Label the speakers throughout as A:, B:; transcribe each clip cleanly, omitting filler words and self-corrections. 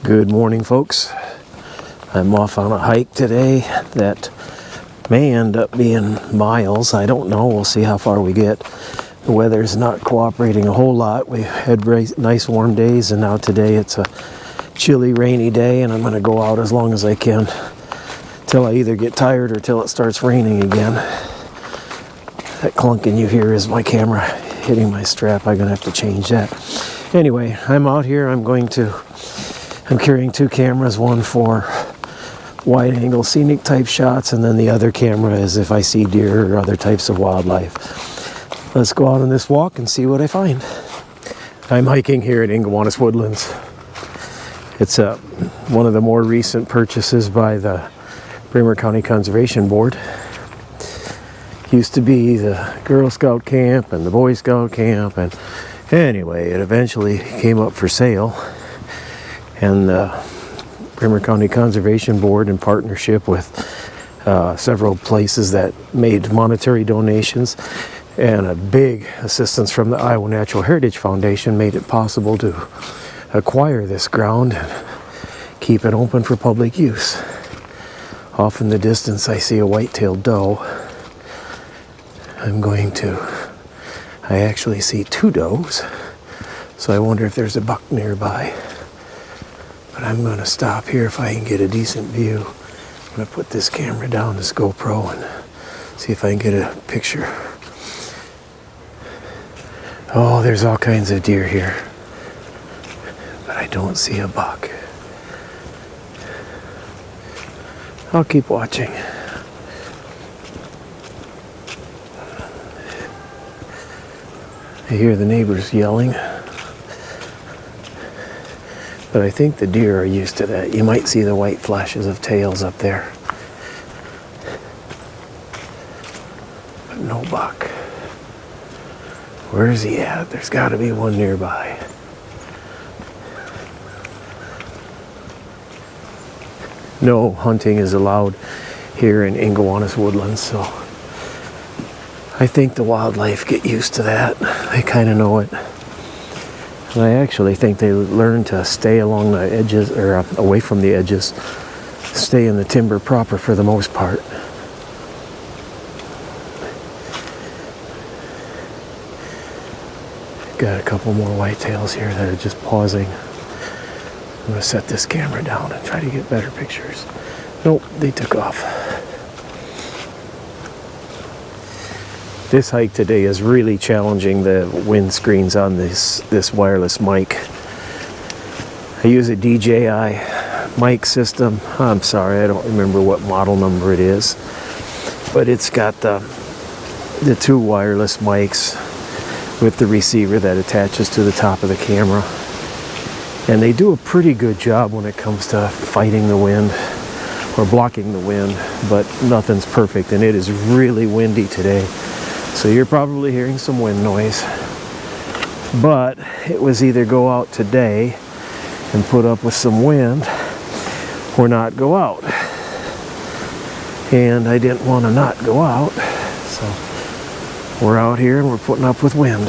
A: Good morning, folks. I'm off on a hike today that may end up being miles. I don't know. We'll see how far we get. The weather's not cooperating a whole lot. We had nice warm days, and now today it's a chilly, rainy day, and I'm going to go out as long as I can till I either get tired or till it starts raining again. That clunking you hear is my camera hitting my strap. I'm going to have to change that. Anyway, I'm out here. I'm carrying two cameras, one for wide angle scenic type shots, and then the other camera is if I see deer or other types of wildlife. Let's go out on this walk and see what I find. I'm hiking here at Ingawanis Woodlands. It's one of the more recent purchases by the Bremer County Conservation Board. Used to be the Girl Scout camp and the Boy Scout camp, and anyway, it eventually came up for sale. And the Bremer County Conservation Board, in partnership with several places that made monetary donations and a big assistance from the Iowa Natural Heritage Foundation, made it possible to acquire this ground and keep it open for public use. Off in the distance I see a white-tailed doe. I actually see two does, so I wonder if there's a buck nearby. But I'm going to stop here if I can get a decent view. I'm going to put this camera down, this GoPro, and see if I can get a picture. Oh, there's all kinds of deer here, but I don't see a buck. I'll keep watching. I hear the neighbors yelling. But I think the deer are used to that. You might see the white flashes of tails up there. But no buck. Where is he at? There's got to be one nearby. No hunting is allowed here in Ingawanis Woodlands, so I think the wildlife get used to that. They kind of know it. And I actually think they learn to stay along the edges, or away from the edges, stay in the timber proper for the most part. Got a couple more whitetails here that are just pausing. I'm going to set this camera down and try to get better pictures. Nope, they took off. This hike today is really challenging the windscreens on this wireless mic. I use a DJI mic system. I'm sorry, I don't remember what model number it is, but it's got the two wireless mics with the receiver that attaches to the top of the camera. And they do a pretty good job when it comes to fighting the wind or blocking the wind, but nothing's perfect, and it is really windy today. So you're probably hearing some wind noise. But it was either go out today and put up with some wind or not go out. And I didn't want to not go out. So we're out here and we're putting up with wind.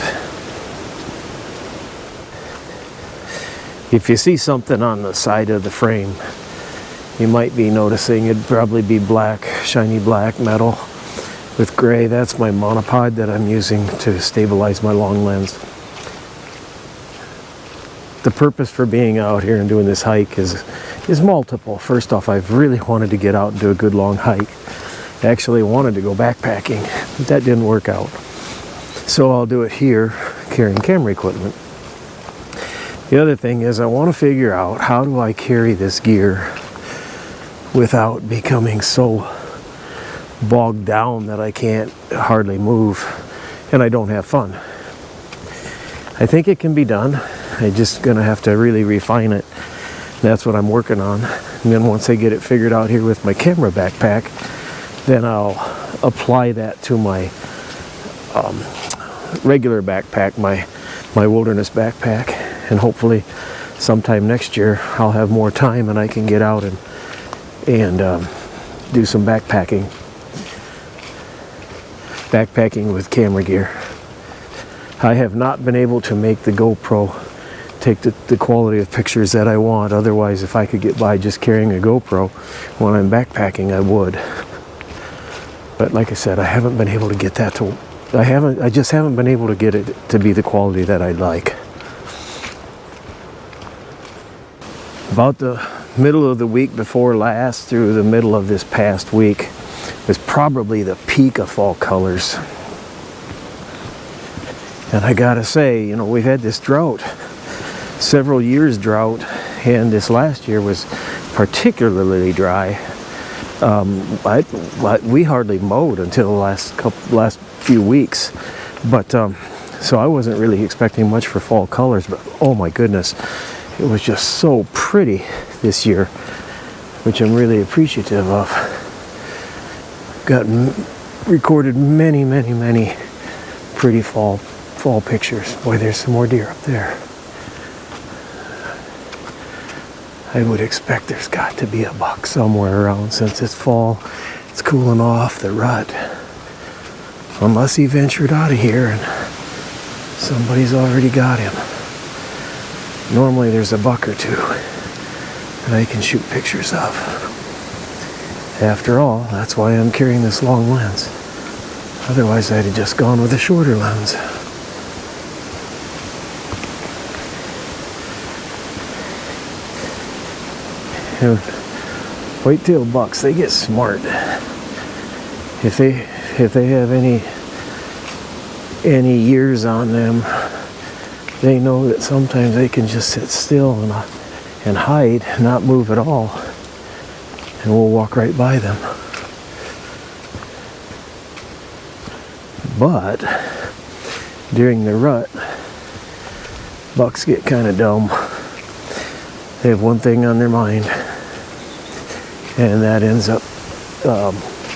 A: If you see something on the side of the frame, you might be noticing it'd probably be black, shiny black metal with gray. That's my monopod that I'm using to stabilize my long lens. The purpose for being out here and doing this hike is multiple. First off, I've really wanted to get out and do a good long hike. I actually wanted to go backpacking, but that didn't work out. So I'll do it here, carrying camera equipment. The other thing is I want to figure out, how do I carry this gear without becoming so bogged down that I can't hardly move and I don't have fun. I think it can be done. I'm just gonna have to really refine it. That's what I'm working on. And then once I get it figured out here with my camera backpack, then I'll apply that to my regular backpack, my wilderness backpack, and hopefully sometime next year I'll have more time and I can get out and do some backpacking with camera gear. I have not been able to make the GoPro take the quality of pictures that I want. Otherwise, if I could get by just carrying a GoPro when I'm backpacking, I would. But like I said, I haven't been able to get that to, I just haven't been able to get it to be the quality that I'd like. About the middle of the week before last through the middle of this past week was probably the peak of fall colors. And I gotta say, you know, we've had this drought, several years drought, and this last year was particularly dry. We hardly mowed until the last few weeks, but so I wasn't really expecting much for fall colors. But oh my goodness, it was just so pretty this year, which I'm really appreciative of. Recorded many pretty fall pictures. Boy, there's some more deer up there. I would expect there's got to be a buck somewhere around since it's fall. It's cooling off the rut. Unless he ventured out of here and somebody's already got him. Normally there's a buck or two that I can shoot pictures of. After all, that's why I'm carrying this long lens. Otherwise I'd have just gone with a shorter lens. You know, white-tailed bucks, they get smart. If they have any years on them, they know that sometimes they can just sit still and hide, not move at all, and we'll walk right by them. But during the rut, bucks get kind of dumb. They have one thing on their mind, and that ends up,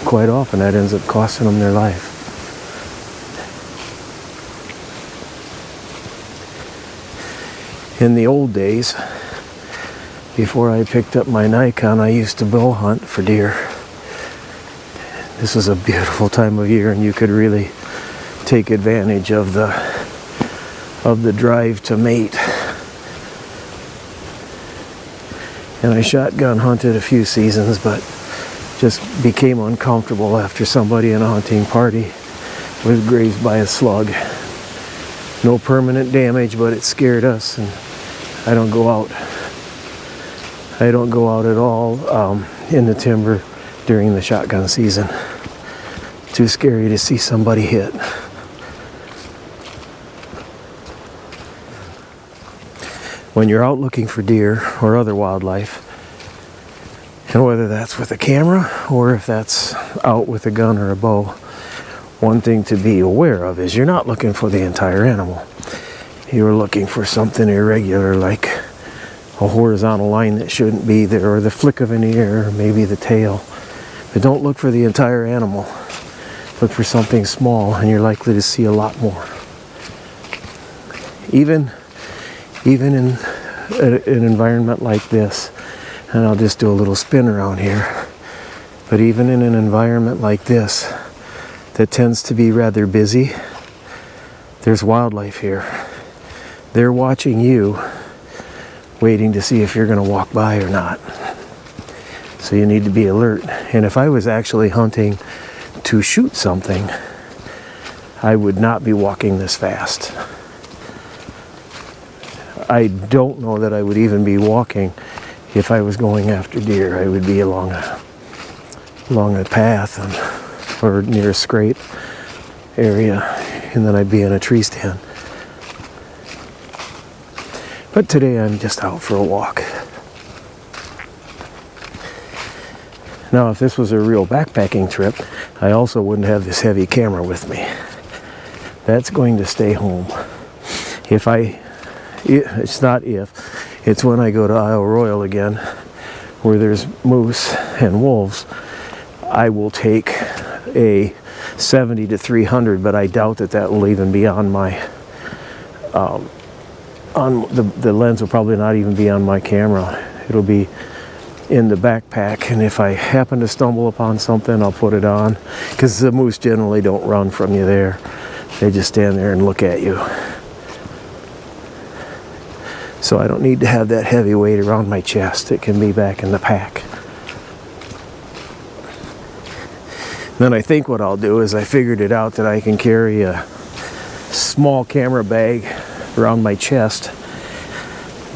A: quite often, that ends up costing them their life. In the old days, before I picked up my Nikon, I used to bow hunt for deer. This was a beautiful time of year, and you could really take advantage of the drive to mate. And I shotgun hunted a few seasons, but just became uncomfortable after somebody in a hunting party was grazed by a slug. No permanent damage, but it scared us, and I don't go out. I don't go out at all in the timber during the shotgun season. Too scary to see somebody hit. When you're out looking for deer or other wildlife, and whether that's with a camera or if that's out with a gun or a bow, one thing to be aware of is you're not looking for the entire animal. You're looking for something irregular, like a horizontal line that shouldn't be there, or the flick of an ear, or maybe the tail. But don't look for the entire animal. Look for something small, and you're likely to see a lot more. Even in an environment like this, and I'll just do a little spin around here, but even in an environment like this that tends to be rather busy, there's wildlife here. They're watching you, waiting to see if you're going to walk by or not. So you need to be alert. And if I was actually hunting to shoot something, I would not be walking this fast. I don't know that I would even be walking if I was going after deer. I would be along a path or near a scrape area, and then I'd be in a tree stand. But today I'm just out for a walk. Now, if this was a real backpacking trip, I also wouldn't have this heavy camera with me. That's going to stay home. It's not if, it's when I go to Isle Royale again, where there's moose and wolves, I will take a 70 to 300, but I doubt that will even be on my, the lens will probably not even be on my camera. It'll be in the backpack, and if I happen to stumble upon something, I'll put it on, because the moose generally don't run from you there. They just stand there and look at you. So I don't need to have that heavy weight around my chest. It can be back in the pack. Then I think what I'll do is I figured it out that I can carry a small camera bag around my chest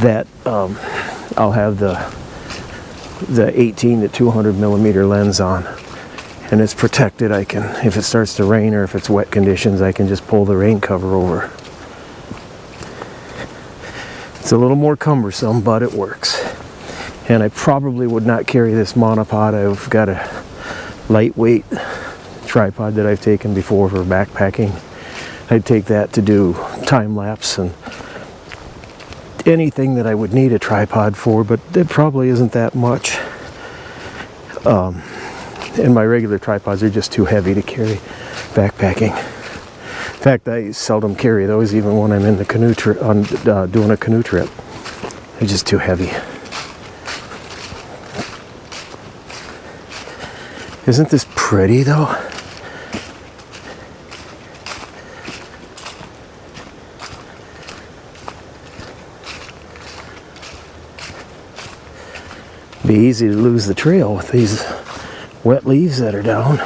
A: that I'll have the 18 to 200 millimeter lens on, and it's protected. I can, if it starts to rain or if it's wet conditions, I can just pull the rain cover over. It's a little more cumbersome, but it works. And I probably would not carry this monopod. I've got a lightweight tripod that I've taken before for backpacking. I'd take that to do time lapse and anything that I would need a tripod for, but it probably isn't that much. And my regular tripods are just too heavy to carry backpacking. In fact, I seldom carry those even when I'm in the canoe trip, doing a canoe trip. They're just too heavy. Isn't this pretty though? Be easy to lose the trail with these wet leaves that are down.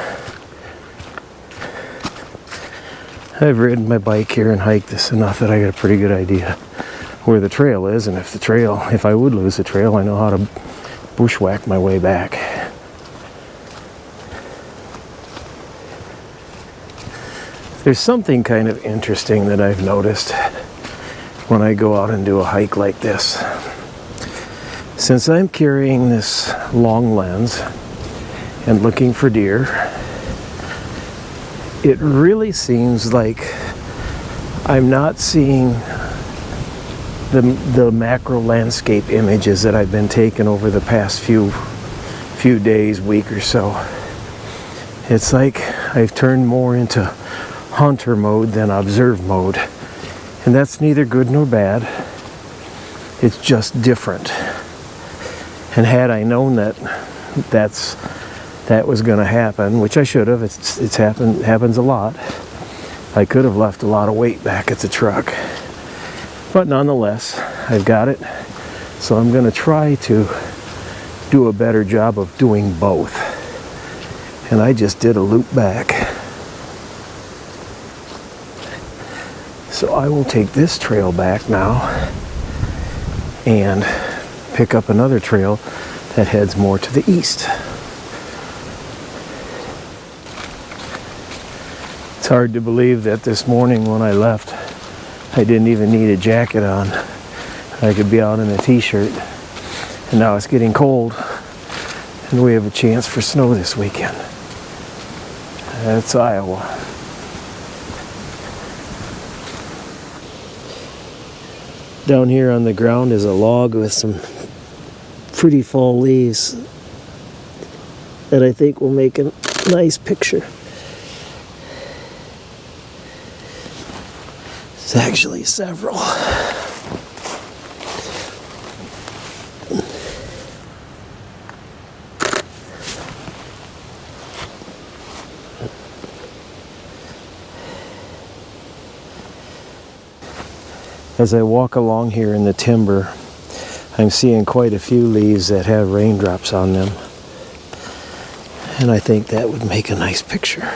A: I've ridden my bike here and hiked this enough that I got a pretty good idea where the trail is, and if I would lose the trail, I know how to bushwhack my way back. There's something kind of interesting that I've noticed when I go out and do a hike like this. Since I'm carrying this long lens and looking for deer, it really seems like I'm not seeing the macro landscape images that I've been taking over the past few days, week or so. It's like I've turned more into hunter mode than observe mode. And that's neither good nor bad. It's just different. And had I known that was going to happen, which I should have, it's happens a lot, I could have left a lot of weight back at the truck. But nonetheless, I've got it. So I'm going to try to do a better job of doing both. And I just did a loop back. So I will take this trail back now and pick up another trail that heads more to the east. It's hard to believe that this morning when I left, I didn't even need a jacket on. I could be out in a t-shirt. And now it's getting cold, and we have a chance for snow this weekend. That's Iowa. Down here on the ground is a log with some pretty fall leaves that I think will make a nice picture. There's actually several. As I walk along here in the timber, I'm seeing quite a few leaves that have raindrops on them. And I think that would make a nice picture.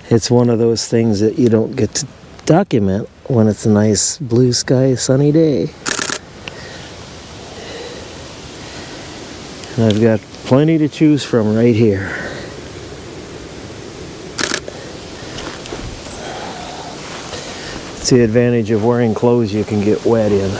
A: It's one of those things that you don't get to document when it's a nice blue sky, sunny day. And I've got plenty to choose from right here. It's the advantage of wearing clothes you can get wet in.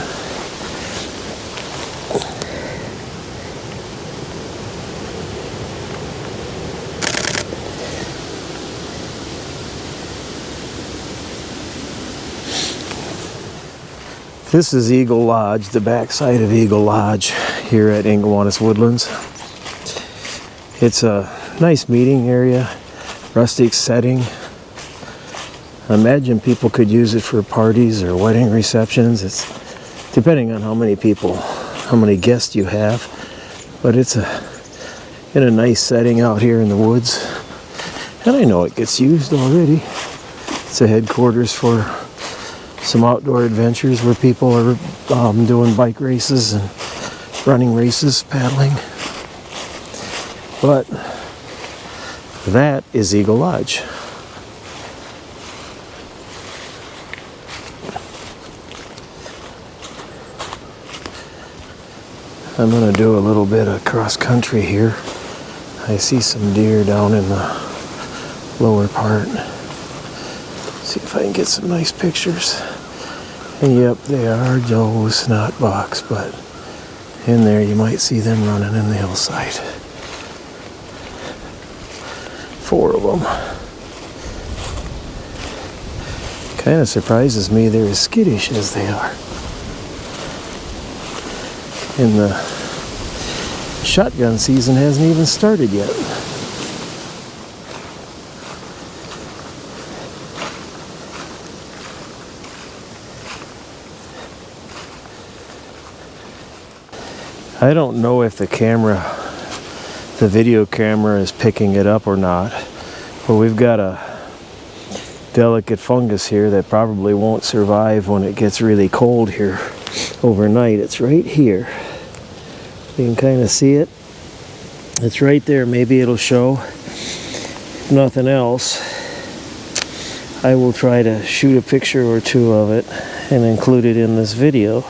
A: This is Eagle Lodge, the backside of Eagle Lodge here at Ingawanis Woodlands. It's a nice meeting area, rustic setting. I imagine people could use it for parties or wedding receptions. It's depending on how many people, how many guests you have. But it's in a nice setting out here in the woods. And I know it gets used already. It's a headquarters for some outdoor adventures where people are doing bike races and running races, paddling. But that is Eagle Lodge. I'm going to do a little bit of cross country here. I see some deer down in the lower part. See if I can get some nice pictures. And yep, they are does, not bucks, but in there you might see them running in the hillside. 4 of them. Kind of surprises me they're as skittish as they are. And the shotgun season hasn't even started yet. I don't know if the video camera is picking it up or not, but we've got a delicate fungus here that probably won't survive when it gets really cold here overnight. It's right here. You can kind of see it. It's right there. Maybe it'll show. If nothing else, I will try to shoot a picture or two of it and include it in this video.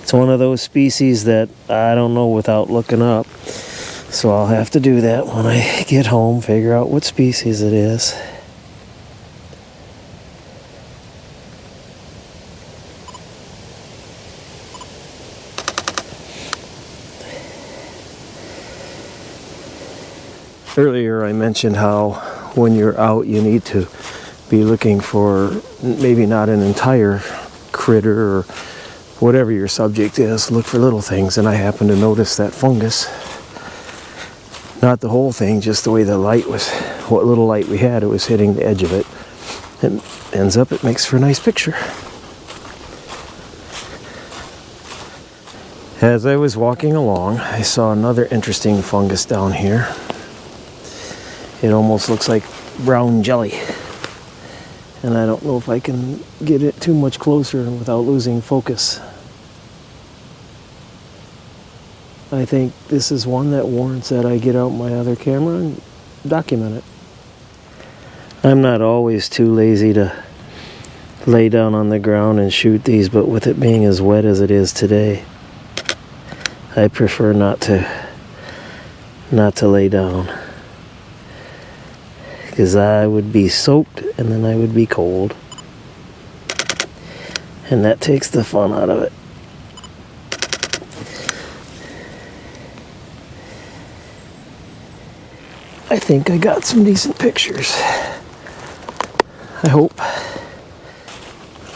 A: It's one of those species that I don't know without looking up. So I'll have to do that when I get home, figure out what species it is. Earlier I mentioned how when you're out you need to be looking for maybe not an entire critter or whatever your subject is. Look for little things, and I happened to notice that fungus. Not the whole thing, just the way the light was, what little light we had, it was hitting the edge of it. And ends up, it makes for a nice picture. As I was walking along, I saw another interesting fungus down here. It almost looks like brown jelly. And I don't know if I can get it too much closer without losing focus. I think this is one that warrants that I get out my other camera and document it. I'm not always too lazy to lay down on the ground and shoot these, but with it being as wet as it is today, I prefer not to lay down. Because I would be soaked and then I would be cold. And that takes the fun out of it. I think I got some decent pictures. I hope.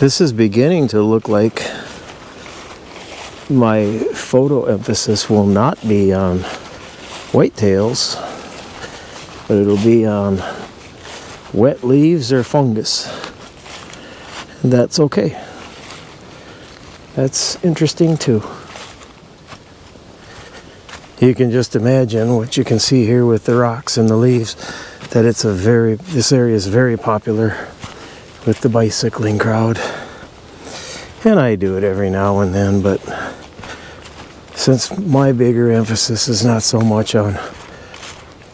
A: This is beginning to look like my photo emphasis will not be on whitetails, but it'll be on wet leaves or fungus. And that's okay. That's interesting too. You can just imagine what you can see here with the rocks and the leaves, that this area is very popular with the bicycling crowd. And I do it every now and then, but since my bigger emphasis is not so much on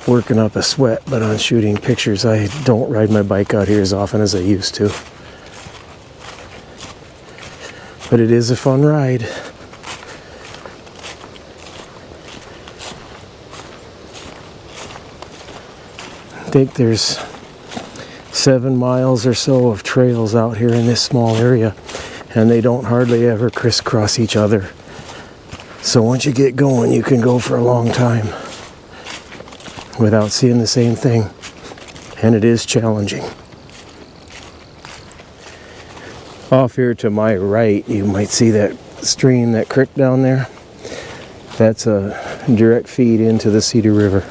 A: working up a sweat, but on shooting pictures, I don't ride my bike out here as often as I used to. But it is a fun ride. I think there's 7 miles or so of trails out here in this small area, and they don't hardly ever crisscross each other. So once you get going, you can go for a long time without seeing the same thing, and it is challenging. Off here to my right, you might see that stream, that creek down there. That's a direct feed into the Cedar River.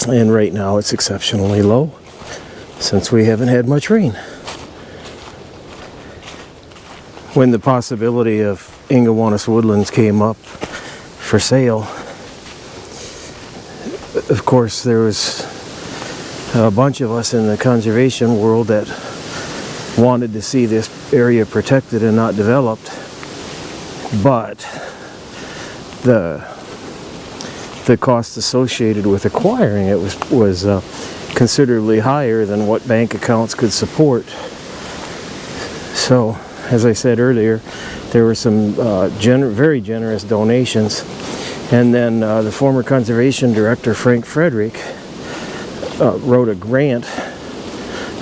A: And right now it's exceptionally low since we haven't had much rain. when the possibility of Ingawanis Woodlands came up for sale, of course there was a bunch of us in the conservation world that wanted to see this area protected and not developed, but the cost associated with acquiring it was considerably higher than what bank accounts could support. So, as I said earlier, there were some very generous donations, and then the former conservation director, Frank Frederick, wrote a grant,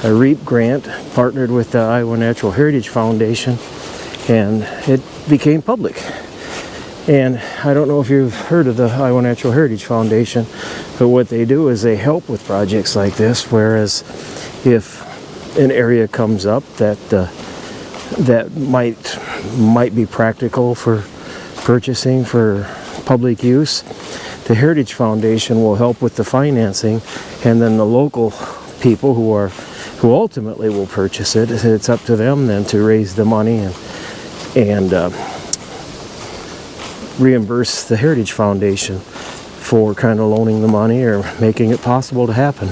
A: a REAP grant, partnered with the Iowa Natural Heritage Foundation, and it became public. And I don't know if you've heard of the Iowa Natural Heritage Foundation, but what they do is they help with projects like this, whereas if an area comes up that might be practical for purchasing for public use, the Heritage Foundation will help with the financing, and then the local people who ultimately will purchase it, it's up to them then to raise the money and reimburse the Heritage Foundation for kind of loaning the money or making it possible to happen.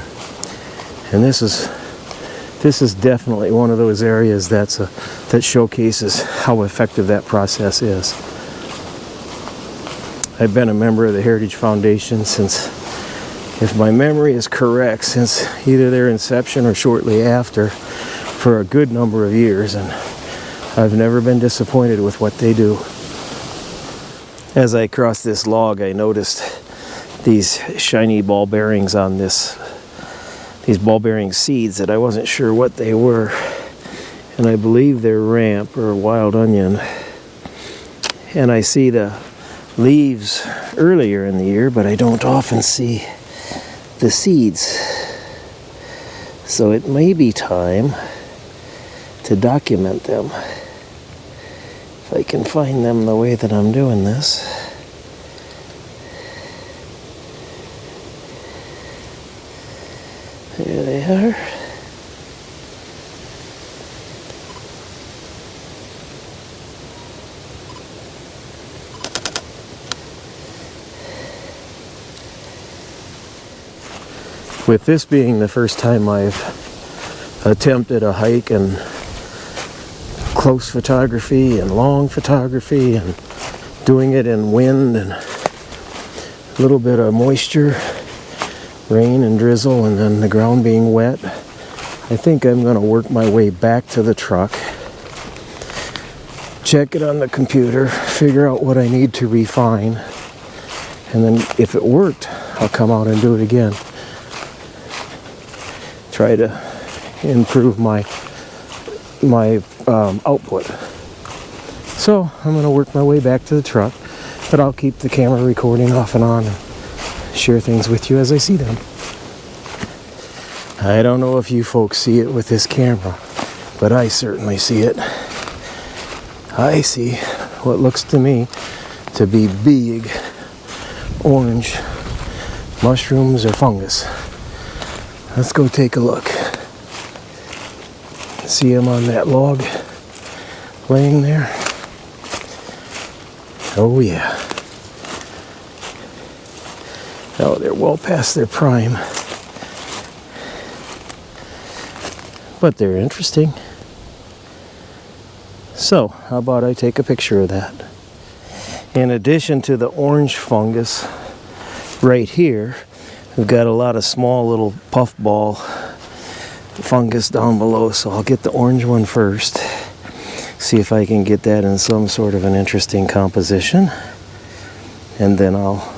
A: And this is definitely one of those areas that showcases how effective that process is. I've been a member of the Heritage Foundation since, if my memory is correct, since either their inception or shortly after, for a good number of years, and I've never been disappointed with what they do. As I crossed this log, I noticed these shiny ball bearings on these ball bearing seeds that I wasn't sure what they were, and I believe they're ramp or wild onion. And I see the leaves earlier in the year, but I don't often see the seeds. So it may be time to document them, if I can find them the way that I'm doing this. There they are. With this being the first time I've attempted a hike and close photography and long photography, and doing it in wind and a little bit of moisture, rain and drizzle, and then the ground being wet, I think I'm going to work my way back to the truck, check it on the computer, figure out what I need to refine, and then if it worked, I'll come out and do it again. Try to improve my output. So I'm going to work my way back to the truck, but I'll keep the camera recording off and on and share things with you as I see them. I don't know if you folks see it with this camera, but I certainly see it. I see what looks to me to be big orange mushrooms or fungus. Let's go take a look. See them on that log laying there? Oh yeah. Oh, they're well past their prime. But they're interesting. So, how about I take a picture of that? In addition to the orange fungus right here, we've got a lot of small little puffball fungus down below, so I'll get the orange one first, see if I can get that in some sort of an interesting composition, and then I'll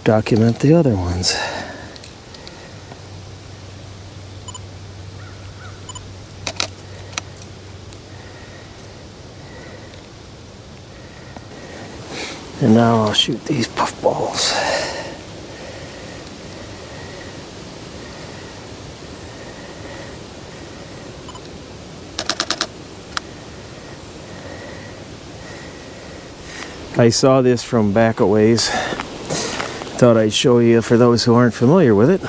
A: document the other ones. And now I'll shoot these puffballs. I saw this from back a ways. Thought I'd show you for those who aren't familiar with it.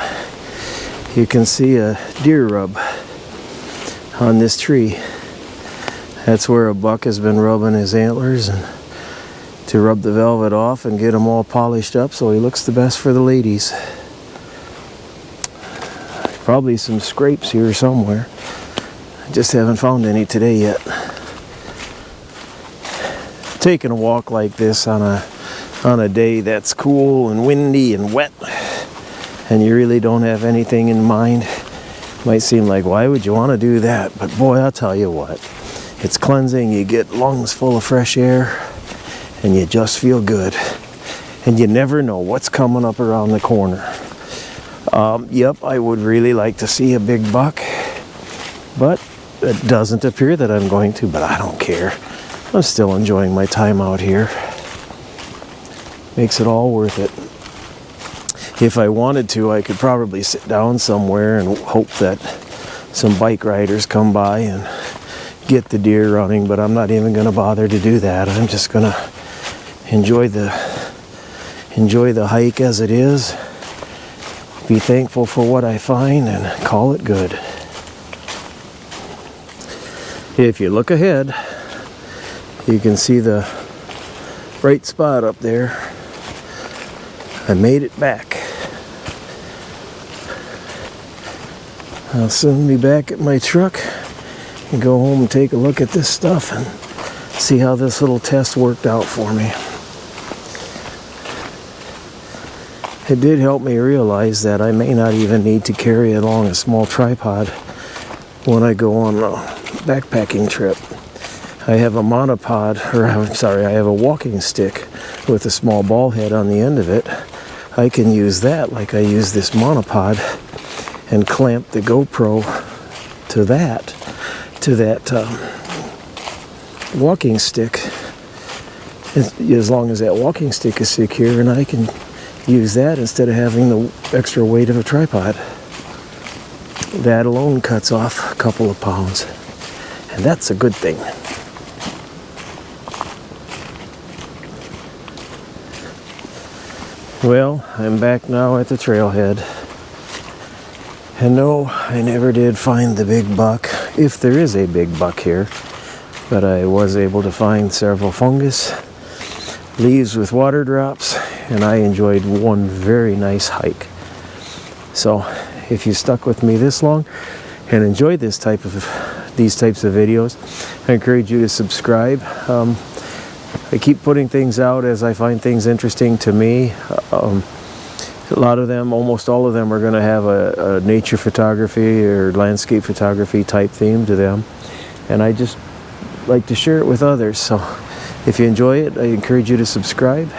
A: You can see a deer rub on this tree. That's where a buck has been rubbing his antlers, and to rub the velvet off and get him all polished up so he looks the best for the ladies. Probably some scrapes here somewhere. I just haven't found any today yet. Taking a walk like this on a day that's cool and windy and wet, and you really don't have anything in mind, might seem like, why would you want to do that? But boy, I'll tell you what, it's cleansing. You get lungs full of fresh air, and you just feel good. And you never know what's coming up around the corner. Yep, I would really like to see a big buck, but it doesn't appear that I'm going to, but I don't care. I'm still enjoying my time out here. Makes it all worth it. If I wanted to, I could probably sit down somewhere and hope that some bike riders come by and get the deer running, but I'm not even going to bother to do that. I'm just going to enjoy the hike as it is, be thankful for what I find, and call it good. If you look ahead, you can see the bright spot up there. I made it back. I'll soon be back at my truck and go home and take a look at this stuff and see how this little test worked out for me. It did help me realize that I may not even need to carry along a small tripod when I go on a backpacking trip. I have a monopod, I have a walking stick with a small ball head on the end of it. I can use that like I use this monopod and clamp the GoPro to that walking stick, as long as that walking stick is secure, and I can use that instead of having the extra weight of a tripod. That alone cuts off a couple of pounds, and that's a good thing. Well, I'm back now at the trailhead. And no, I never did find the big buck, if there is a big buck here. But I was able to find several fungus, leaves with water drops, and I enjoyed one very nice hike. So, if you stuck with me this long and enjoyed these types of videos, I encourage you to subscribe. I keep putting things out as I find things interesting to me. A lot of them, almost all of them, are going to have a nature photography or landscape photography type theme to them. And I just like to share it with others. So if you enjoy it, I encourage you to subscribe.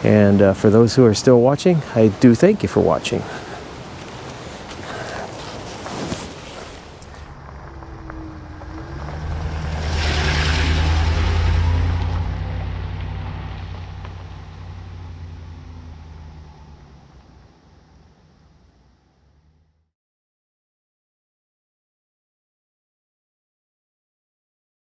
A: And for those who are still watching, I do thank you for watching.